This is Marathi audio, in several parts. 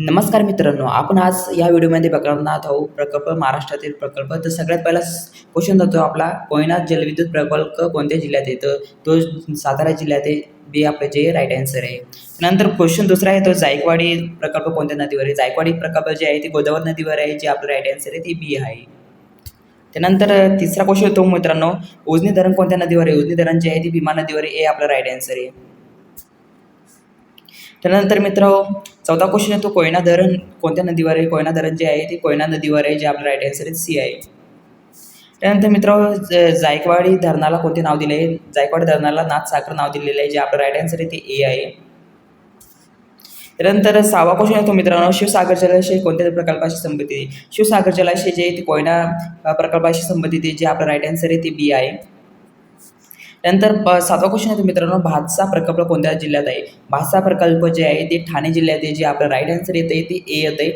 नमस्कार मित्रांनो, आपण आज या व्हिडिओमध्ये बघणार आहोत प्रकल्प महाराष्ट्रातील प्रकल्प. तर सगळ्यात पहिला क्वेश्चन होतो आपला, कोयना जलविद्युत प्रकल्प कोणत्या जिल्ह्यात येतो? तो सातारा जिल्ह्यात आहे. बी आपलं जे राईट आन्सर आहे. नंतर क्वेश्चन दुसरा आहे, तो जायकवाडी प्रकल्प कोणत्या नदीवर आहे? जायकवाडी प्रकल्प जे आहे ते गोदावरी नदीवर आहे, जे आपलं राईट आन्सर आहे ते बी आहे. त्यानंतर तिसरा क्वेश्चन होतो मित्रांनो, उजनी धरण कोणत्या नदीवर आहे? उजनी धरण जे आहे ते भीमा नदीवर आहे, हे आपलं राईट आन्सर आहे. त्यानंतर मित्रांनो, चौथा क्वेश्चन आहे, तो कोयना धरण कोणत्या नदीवर आहे? कोयना धरण जे आहे ते कोयना नदीवर आहे, जे आपलं राईट आन्सर आहे सी आहे. त्यानंतर मित्रांनो, जायकवाडी धरणाला कोणते नाव दिले आहे? जायकवाडी धरणाला नाथसागर नाव दिलेलं आहे, जे आपलं राईट आन्सर आहे ते ए आहे. त्यानंतर सहावा क्वेश्चन आहे तो मित्रांनो, शिवसागर जलाशय कोणत्या प्रकल्पाशी संबंधित आहे? शिवसागर जलाशय जे आहे ते कोयना प्रकल्पाशी संबंधित आहे, जे आपलं राईट आन्सर आहे ते बी आहे. त्यानंतर सातवा क्वेश्चन आहे मित्रांनो, भातसा प्रकल्प कोणत्या जिल्ह्यात आहे? भातसा प्रकल्प जे आहे ते ठाणे जिल्ह्यात आहे, जे आपलं राईट आन्सर येतं आहे ते ए येतं आहे.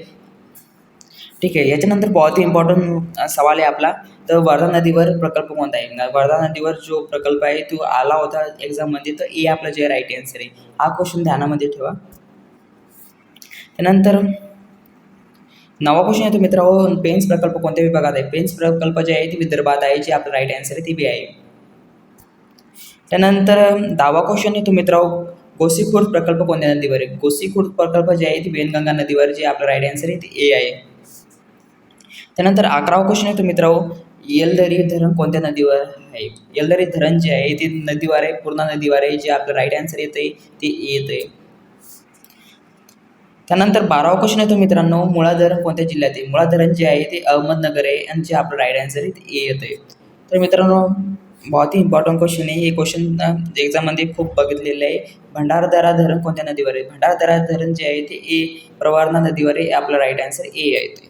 ठीक आहे. याच्यानंतर बहुत ही इम्पॉर्टंट सवाल आहे आपला, तर वर्धा नदीवर प्रकल्प कोणता आहे? वर्धा नदीवर जो प्रकल्प आहे तो आला होता एक्झाममध्ये, तर ए आपलं जे राईट आन्सर आहे. हा क्वेश्चन ध्यानामध्ये ठेवा. त्यानंतर नवा क्वेश्चन आहे तो मित्रांनो, पेन्स प्रकल्प कोणत्या विभागात आहे? पेन्स प्रकल्प जे आहे ते विदर्भात आहे, जे आपलं राईट आन्सर आहे ते बी आहे. त्यानंतर 10वा क्वेश्चन आहे तो मित्रांनो, गोसीखुर्द प्रकल्प कोणत्या नदीवर आहे? गोसीखुर्द प्रकल्प जे आहे ते वेनगंगा नदीवर, जे आपलं राईट आन्सर आहे ते ए आहे. त्यानंतर 11वा क्वेश्चन आहे तो मित्रांनो, येलदरी धरण कोणत्या नदीवर आहे? येलदरी धरण जे आहे ते नदीवर आहे, पूर्णा नदीवर आहे, जे आपलं राईट आन्सर येतं आहे ते ए येतं आहे. त्यानंतर 12वा क्वेश्चन आहे तो मित्रांनो, मुळा धरण कोणत्या जिल्ह्यात आहे? मुळा धरण जे आहे ते अहमदनगर आहे, आणि जे आपलं राईट आन्सर आहे ते ए येतं आहे. तर मित्रांनो, बहुत ही इम्पॉर्टंट क्वेश्चन आहे. हे क्वेश्चन एक्झाममध्ये खूप बघितलेलं आहे. भंडारदरा धरण कोणत्या नदीवर आहे? भंडारदरा धरण जे आहे ते ए प्रवरा नदीवर आहे, आपलं राईट आन्सर ए आहे ते.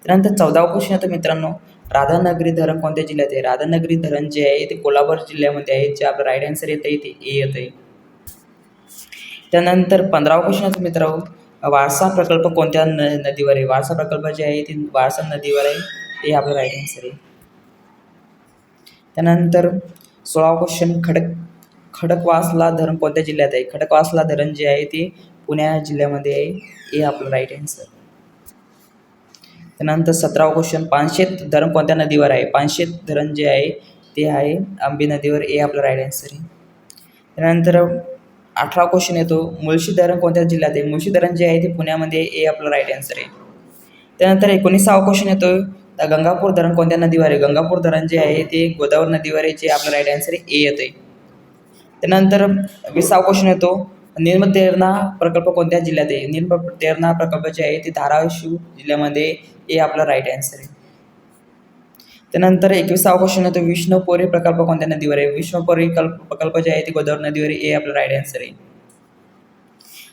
त्यानंतर 14वा क्वेश्चन आहे मित्रांनो, राधानगरी धरण कोणत्या जिल्ह्यात आहे? राधानगरी धरण जे आहे ते कोल्हापूर जिल्ह्यामध्ये आहे, जे आपलं राईट आन्सर येतं आहे ते ए येतं आहे. त्यानंतर 15वा क्वेश्चन आहे मित्रांनो, वारसा प्रकल्प कोणत्या नदीवर आहे? वारसा प्रकल्प जे आहे ते वारसा नदीवर आहे, हे आपलं राईट आन्सर आहे. त्यानंतर 16वा क्वेश्चन, खडकवासला धरण कोणत्या जिल्ह्यात आहे? खडकवासला धरण जे आहे ते पुणे जिल्ह्यामध्ये आहे, हे आपलं राईट आन्सर. त्यानंतर 17वा क्वेश्चन, पानशेत धरण कोणत्या नदीवर आहे? पानशेत धरण जे आहे ते आहे आंबी नदीवर, हे आपलं राईट आन्सर आहे. त्यानंतर 18वा क्वेश्चन येतो, मुळशी धरण कोणत्या जिल्ह्यात आहे? मुळशी धरण जे आहे ते पुण्यामध्ये, हे आपलं राईट आन्सर आहे. त्यानंतर 19वा क्वेश्चन येतो, गंगापूर धरण कोणत्या नदीवर आहे? गंगापूर धरण जे आहे ते गोदावरी नदीवर आहे, जे आपलं राईट आन्सर आहे ए येतं आहे. त्यानंतर 20वा क्वेश्चन येतो, निर्मतेरणा प्रकल्प कोणत्या जिल्ह्यात आहे? निर्मतेरणा प्रकल्प जे आहे ते धाराशिव जिल्ह्यामध्ये, हे आपलं राईट आन्सर आहे. त्यानंतर 21वा क्वेश्चन येतो, विष्णुपुरी प्रकल्प कोणत्या नदीवर आहे? विष्णुपुरी प्रकल्प जे आहे ते गोदावरी नदीवर आहे, हे आपलं राईट आन्सर आहे.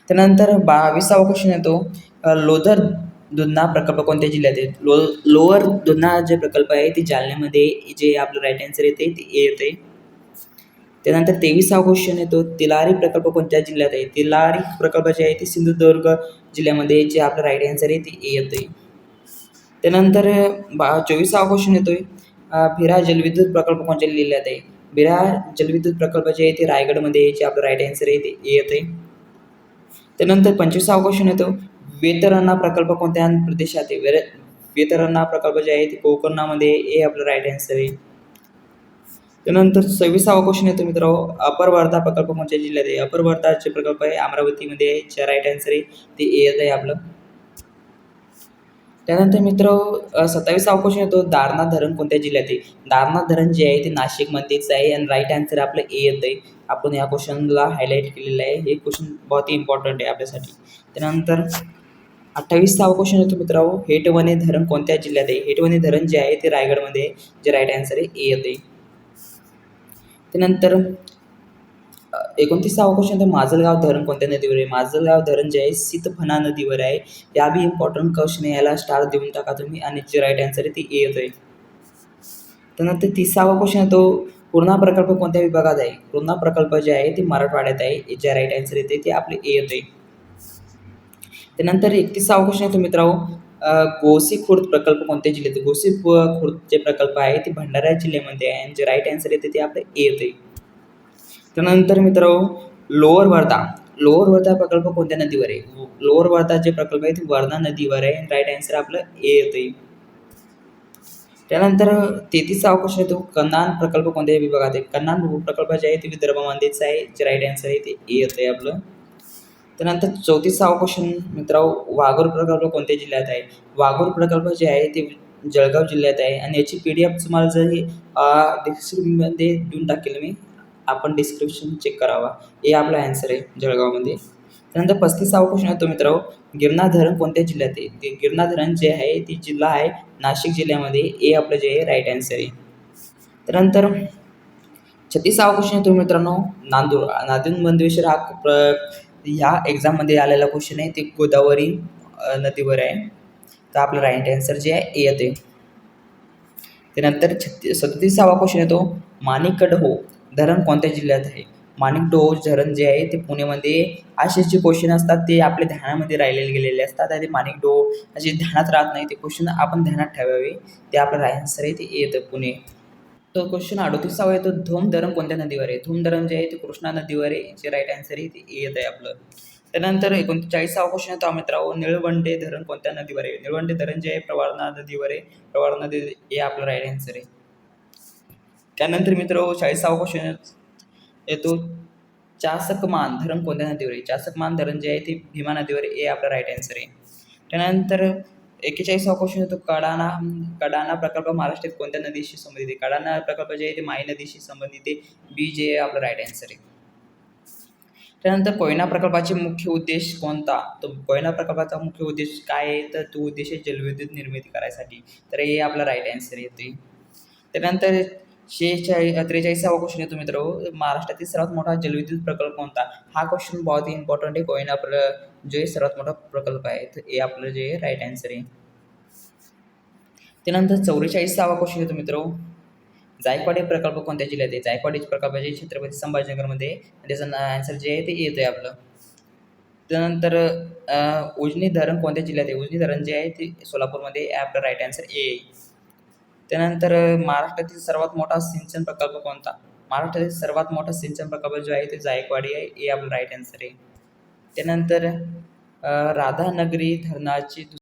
त्यानंतर 22वा क्वेश्चन येतो, लोधर दुधना प्रकल्प कोणत्या जिल्ह्यात आहे? लोअर दुधना जे प्रकल्प आहे ते जालन्यामध्ये, जे आपलं राईट आन्सर येते ते ए येते. त्यानंतर 23वा क्वेश्चन येतो, तिलारी प्रकल्प कोणत्या जिल्ह्यात आहे? तिलारी प्रकल्प जे आहे ते सिंधुदुर्ग जिल्ह्यामध्ये, जे आपलं राईट आन्सर आहे ते ए येते. त्यानंतर 24वा क्वेश्चन येतोय, भिरा जलविद्युत प्रकल्प कोणत्या जिल्ह्यात आहे? भिरा जलविद्युत प्रकल्प जे आहे ते रायगडमध्ये, जे आपलं राईट आन्सर आहे ते ए येते. त्यानंतर 25वा क्वेश्चन येतो, वेतरणा प्रकल्प कोणत्या प्रदेशात आहे? वेतरणा प्रकल्प जे आहे ते कोकणामध्ये, हे आपलं राईट आन्सर आहे. त्यानंतर 26वा क्वेश्चन येतो मित्रांनो, अपर वर्धा प्रकल्प कोणत्या जिल्ह्यात आहे? अपर वर्धा जे प्रकल्प आहे अमरावतीमध्ये आहे, जे राईट आन्सर आहे ते ए येत आहे आपलं. त्यानंतर मित्रांनो 27वा क्वेश्चन येतो, दारणा धरण कोणत्या जिल्ह्यात आहे? दारणा धरण जे आहे ते नाशिकमध्येच आहे, आणि राईट आन्सर आपलं ए येतं आहे. आपण या क्वेश्चनला हायलाईट केलेलं आहे. हे क्वेश्चन बहुत ही इम्पॉर्टंट आहे आपल्यासाठी. त्यानंतर 28वा क्वेश्चन येतो मित्रांनो, हेटवणे धरण कोणत्या जिल्ह्यात आहे? हेटवणे धरण जे आहे ते रायगडमध्ये आहे, जे राईट आन्सर आहे ए येतं आहे. त्यानंतर 29वा क्वेश्चन, तर माजलगाव धरण कोणत्या नदीवर आहे? माजलगाव धरण जे आहे सितफना नदीवर आहे. या बी इम्पॉर्टंट क्वेश्चन आहे, याला स्टार देऊन टाका तुम्ही, आणि जे राईट आन्सर आहे ते ए येतं आहे. त्यानंतर 30वा क्वेश्चन येतो, पूर्णा प्रकल्प कोणत्या विभागात आहे? पूर्णा प्रकल्प जे आहे ते मराठवाड्यात आहे, जे राईट आन्सर येते ते आपले ए येतं आहे. त्यानंतर 31वा क्वेश्चन येतो मित्रांनो, गोसीखुर्द प्रकल्प कोणत्या जिल्ह्यात आहे? गोसीखुर्द जे प्रकल्प आहे ते भंडारा जिल्ह्यामध्ये आहे, आणि जे राईट आन्सर येते ते आपलं ए येतं आहे. त्यानंतर मित्रांनो, लोअर वर्धा लोअर वर्धा प्रकल्प कोणत्या नदीवर आहे? लोअर वर्धा जे प्रकल्प आहे ते वर्धा नदीवर आहे. राईट आन्सर आपलं ए येते. त्यानंतर 33वा क्वेश्चन येतो, कन्हान प्रकल्प कोणत्या विभागात आहे? कन्हान प्रकल्प जे आहे ते विदर्भामध्येच आहे. जे राईट आन्सर आहे ते ए येते आपलं. त्यानंतर 34वा क्वेश्चन मित्रांनो, वाघूर प्रकल्प कोणत्या जिल्ह्यात आहे? वाघूर प्रकल्प जे आहे ते जळगाव जिल्ह्यात आहे आणि याची PDF तुम्हाला जरी डिस्क्रिप्शनमध्ये देऊन टाकेल मी, आपण डिस्क्रिप्शन चेक करावा. हे आपला आन्सर आहे जळगावमध्ये. त्यानंतर 35वा क्वेश्चन येतो मित्रांनो, गिरणा धरण कोणत्या जिल्ह्यात आहे? ते गिरणा धरण जे आहे ती जिल्हा आहे नाशिक जिल्ह्यामध्ये. हे आपलं जे आहे राईट आन्सर आहे. त्यानंतर 36वा क्वेश्चन येतो मित्रांनो, नांदूर बंदवेश्वर ह्या एक्झाममध्ये आलेला क्वेश्चन आहे. ते गोदावरी नदीवर आहे. तर आपलं राईट आन्सर जे आहे ए येते. त्यानंतर 37वा क्वेश्चन येतो, माणिकडोह धरण कोणत्या जिल्ह्यात आहे? माणिकडोह धरण जे आहे ते पुण्यामध्ये. असे जे क्वेश्चन असतात ते आपल्या ध्यानामध्ये राहिलेले गेलेले असतात आणि माणिकडोह असे ध्यानात राहत नाही. ते क्वेश्चन आपण ध्यानात ठेवावे. ते आपलं राईट आन्सर आहे ते येतं पुणे. तो क्वेश्चन 38वा येतो, धोम धरण कोणत्या नदीवर आहे? धोम धरण जे आहे ते कृष्णा नदीवर आहे. जे राईट आन्सर आहे ते येत आहे आपलं. त्यानंतर 39वा क्वेश्चन येतो मित्रांनो, निळवंडे धरण कोणत्या नदीवर आहे? निळवंडे धरण जे आहे प्रवरा नदीवर आहे. प्रवरा नदी हे आपलं राईट आन्सर आहे. त्यानंतर मित्रांनो 40वा क्वेश्चन येतो, चासकमान धरण कोणत्या नदीवर आहे? चासकमान धरण जे आहे ते भीमा नदीवर आहे. हे आपलं राईट आन्सर आहे. त्यानंतर 41वा क्वेश्चन येतो, कडाणा प्रकल्प महाराष्ट्रात कोणत्या नदीशी संबंधित आहे? कडाणा प्रकल्प जे आहे ते माई नदीशी संबंधित आहे. बी जे आहे आपलं राईट आन्सर आहे. त्यानंतर कोयना प्रकल्पाचे मुख्य उद्देश कोणता? तो कोयना प्रकल्पाचा मुख्य उद्देश काय आहे? तर तो उद्देश आहे जलविद्युत निर्मिती करायसाठी. तर हे आपला राईट आन्सर येते. त्यानंतर 43वा क्वेश्चन येतो मित्रांनो, महाराष्ट्रातील सर्वात मोठा जलविद्युत प्रकल्प कोणता? हा क्वेश्चन बहुत इम्पॉर्टंट आहे. कोयना जे सर्वात मोठा प्रकल्प आहे तर हे आपलं जे राईट आन्सर आहे. त्यानंतर 44वा क्वेश्चन येतो मित्रांनो, जायकवाडी प्रकल्प कोणत्या जिल्ह्यात आहे? जायकवाडी प्रकल्प जे छत्रपती संभाजीनगरमध्ये आहे. त्याचं आन्सर जे आहे ते येतं आहे आपलं. त्यानंतर उजनी धरण कोणत्या जिल्ह्यात आहे? उजनी धरण जे आहे ते सोलापूरमध्ये आहे. आपलं राईट आन्सर ए आहे. त्यानंतर महाराष्ट्रातील सर्वात मोठा सिंचन प्रकल्प कोणता? महाराष्ट्रातील सर्वात मोठा सिंचन प्रकल्प जो आहे ते जायकवाडी आहे. हे आपलं राईट आन्सर आहे. त्यानंतर राधानगरी धरणाची